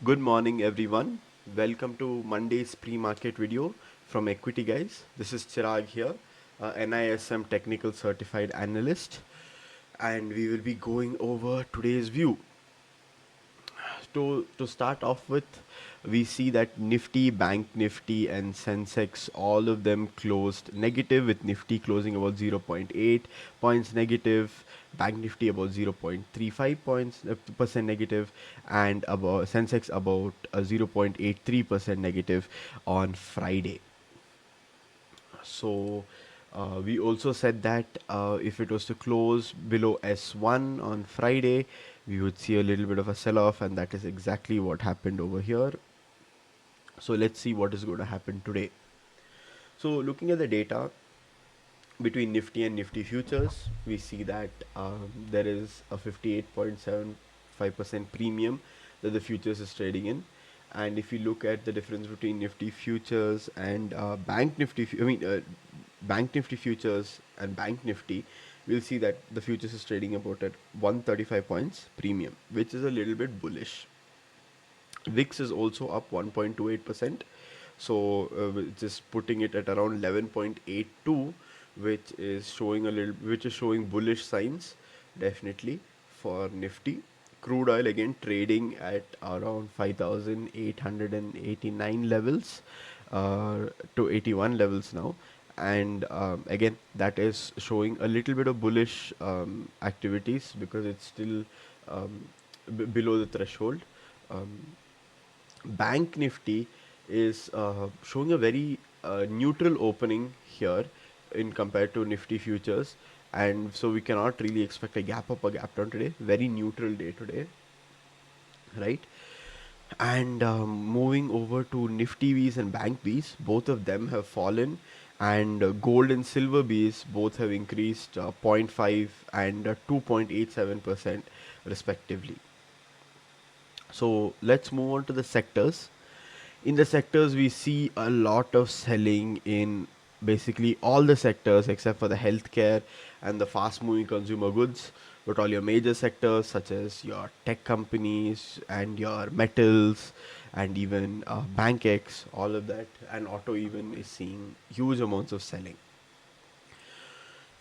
Good morning, everyone. Welcome to Monday's pre-market video from Equity Guys. This is Chirag here, NISM Technical Certified Analyst, and we will be going over today's view. To start off with, we see that Nifty, Bank Nifty, and Sensex, all of them closed negative, with Nifty closing about 0.8 points negative, Bank Nifty about 0.35 points percent negative, and about Sensex about 0.83% negative on Friday. So we also said that if it was to close below S1 on Friday, we would see a little bit of a sell-off, and that is exactly what happened over here. So let's see what is going to happen today. So looking at the data between Nifty and Nifty futures, we see that there is a 58.75% premium that the futures is trading in. And if you look at the difference between Nifty futures and Bank Nifty futures and Bank Nifty, we'll see that the futures is trading about at 135 points premium, which is a little bit bullish. VIX is also up 1.28%, so which is putting it at around 11.82, which is showing bullish signs definitely for Nifty. Crude oil again trading at around 5,889 levels to 81 levels now, and again that is showing a little bit of bullish activities because it's still below the threshold. Um, Bank Nifty is showing a very neutral opening here in compared to Nifty futures, and so we cannot really expect a gap up or gap down today. Very neutral day today, right? And moving over to Nifty Bs and Bank Bs, both of them have fallen, and gold and silver Bs both have increased 0.5 and 2.87% respectively. So let's move on to the sectors. In the sectors, we see a lot of selling in basically all the sectors except for the healthcare and the fast moving consumer goods. But all your major sectors, such as your tech companies and your metals and even BankX, all of that, and auto even is seeing huge amounts of selling.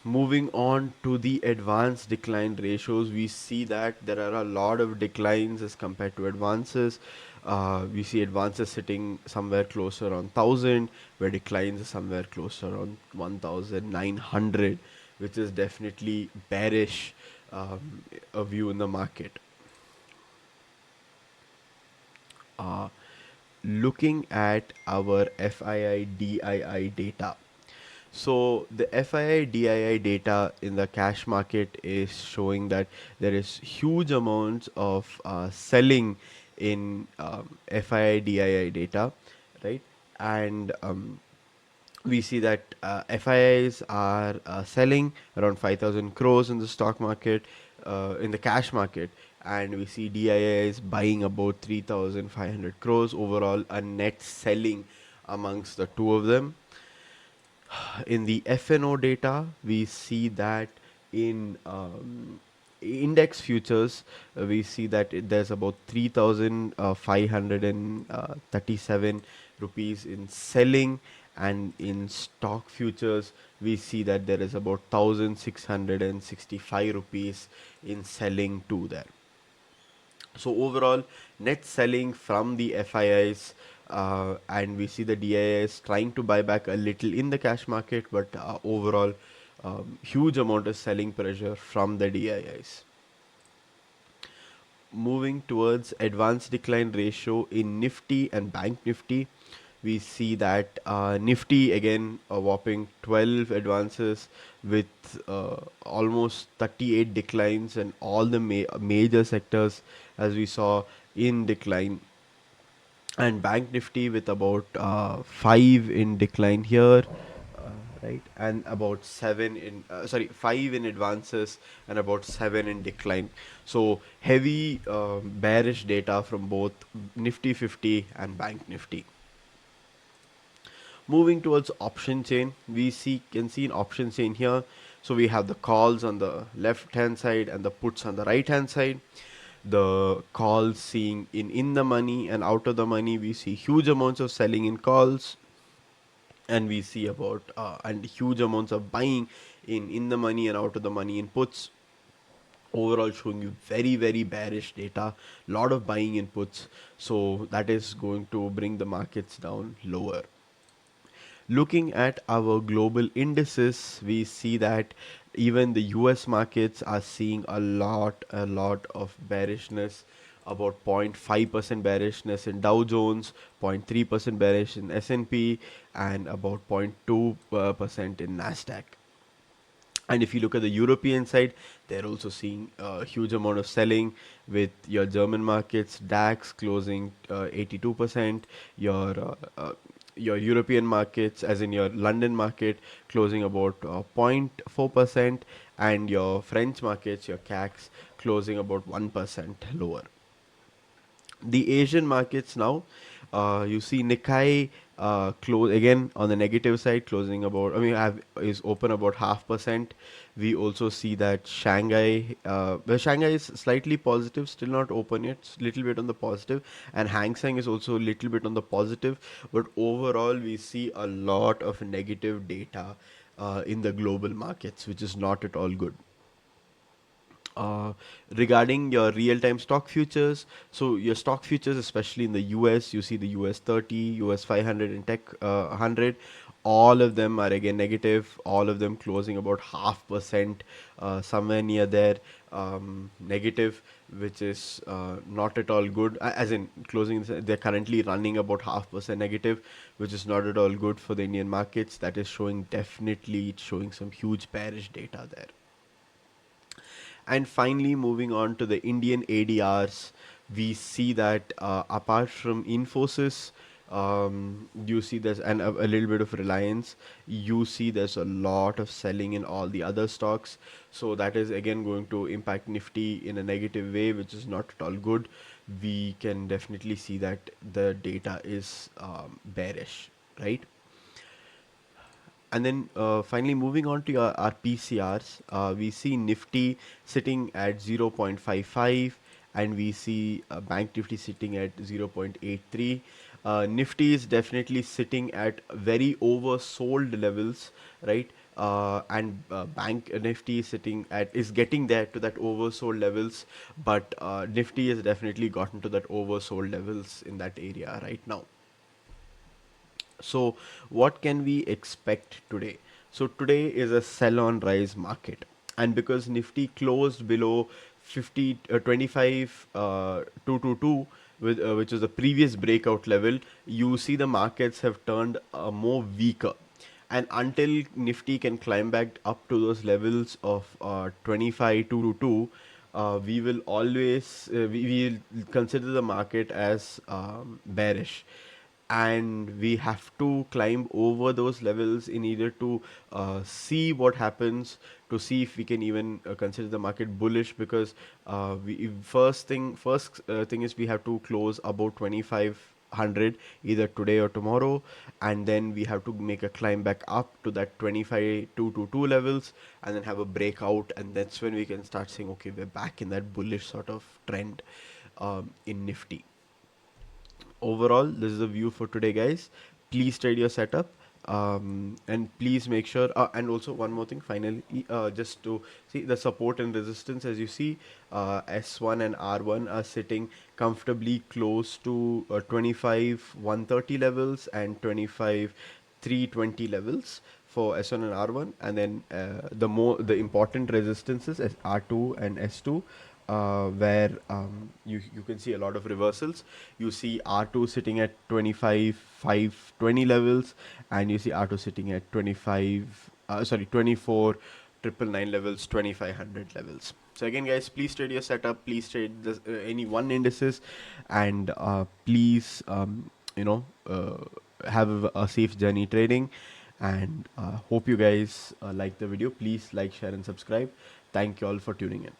Moving on to the advanced decline ratios, we see that there are a lot of declines as compared to advances. We see advances sitting somewhere closer on 1000, where declines are somewhere closer on 1900, which is definitely bearish a view in the market. Uh, Looking at our FII DII data. So the FII DII data in the cash market is showing that there is huge amounts of selling in FII DII data, right? And we see that FIIs are selling around 5,000 crores in the stock market, in the cash market, and we see DIIs buying about 3,500 crores overall, a net selling amongst the two of them. In the FNO data, we see that in index futures, we see that there's about 3,537 rupees in selling, and in stock futures, we see that there is about 1,665 rupees in selling too there. So overall, net selling from the FIIs, and we see the DIIs trying to buy back a little in the cash market, but overall, huge amount of selling pressure from the DIIs. Moving towards advanced decline ratio in Nifty and Bank Nifty, we see that Nifty again a whopping 12 advances with almost 38 declines, and all the major sectors as we saw in decline, and Bank Nifty with about 5 in decline here, right, and about 7 in 5 in advances and about 7 in decline. So heavy bearish data from both Nifty 50 and Bank Nifty. Moving towards option chain, we can see an option chain here. So we have the calls on the left hand side and the puts on the right hand side. the calls seeing in the money and out of the money. We see huge amounts of selling in calls, and we see about and huge amounts of buying in the money and out of the money in puts. Overall showing you very bearish data, lot of buying inputs, so that is going to bring the markets down lower. Looking at our global indices, we see that even the US markets are seeing a lot of bearishness, about 0.5% bearishness in Dow Jones, 0.3% bearish in S&P, and about 0.2% in Nasdaq. And if you look at the European side, they're also seeing a huge amount of selling, with your German markets, DAX closing 82%, your your European markets, as in your London market, closing about 0.4%, and your French markets, your CACs, closing about 1% lower. The Asian markets now, you see Nikkei close again on the negative side, closing about. I mean, have is open about 0.5%. We also see that Shanghai, well, Shanghai is slightly positive, still not open yet, little bit on the positive, and Hang Seng is also a little bit on the positive. But overall, we see a lot of negative data in the global markets, which is not at all good. uh, Regarding your real-time stock futures, so your stock futures, especially in the US, you see the US 30, US 500, and Tech 100. All of them are again negative. All of them closing about 0.5%, somewhere near there, negative, which is not at all good. As in closing, they're currently running about 0.5% negative, which is not at all good for the Indian markets. That is showing, definitely it's showing some huge bearish data there. And finally, moving on to the Indian ADRs, we see that apart from Infosys, you see there's a little bit of Reliance. You see there's a lot of selling in all the other stocks. So that is again going to impact Nifty in a negative way, which is not at all good. We can definitely see that the data is bearish, right? And then finally, moving on to our PCRs, we see Nifty sitting at 0.55, and we see Bank Nifty sitting at 0.83. Nifty is definitely sitting at very oversold levels, right? And Bank Nifty is getting there to that oversold levels, but Nifty has definitely gotten to that oversold levels in that area right now. So, what can we expect today? So, today is a sell on rise market, and because Nifty closed below 25 222, which is the previous breakout level, you see the markets have turned more weaker. And until Nifty can climb back up to those levels of 25 222, we will always we will consider the market as bearish, and we have to climb over those levels in order to see what happens, to see if we can even consider the market bullish, because first thing is we have to close about 2500 either today or tomorrow, and then we have to make a climb back up to that 25222 levels, and then have a breakout, and that's when we can start saying, okay, we're back in that bullish sort of trend in Nifty. Overall, this is the view for today, guys. Please trade your setup, and please make sure, and also one more thing finally, just to see the support and resistance. As you see, S1 and R1 are sitting comfortably close to 25 130 levels and 25 320 levels for S1 and R1, and then the important resistances as R2 and S2, where you can see a lot of reversals. You see R2 sitting at 25 520 levels, and you see R2 sitting at 24 triple nine levels, 2500 levels. So again, guys, please trade your setup, please trade any one indices, and please have a safe journey trading. And hope you guys like the video. Please like, share, and subscribe. Thank you all for tuning in.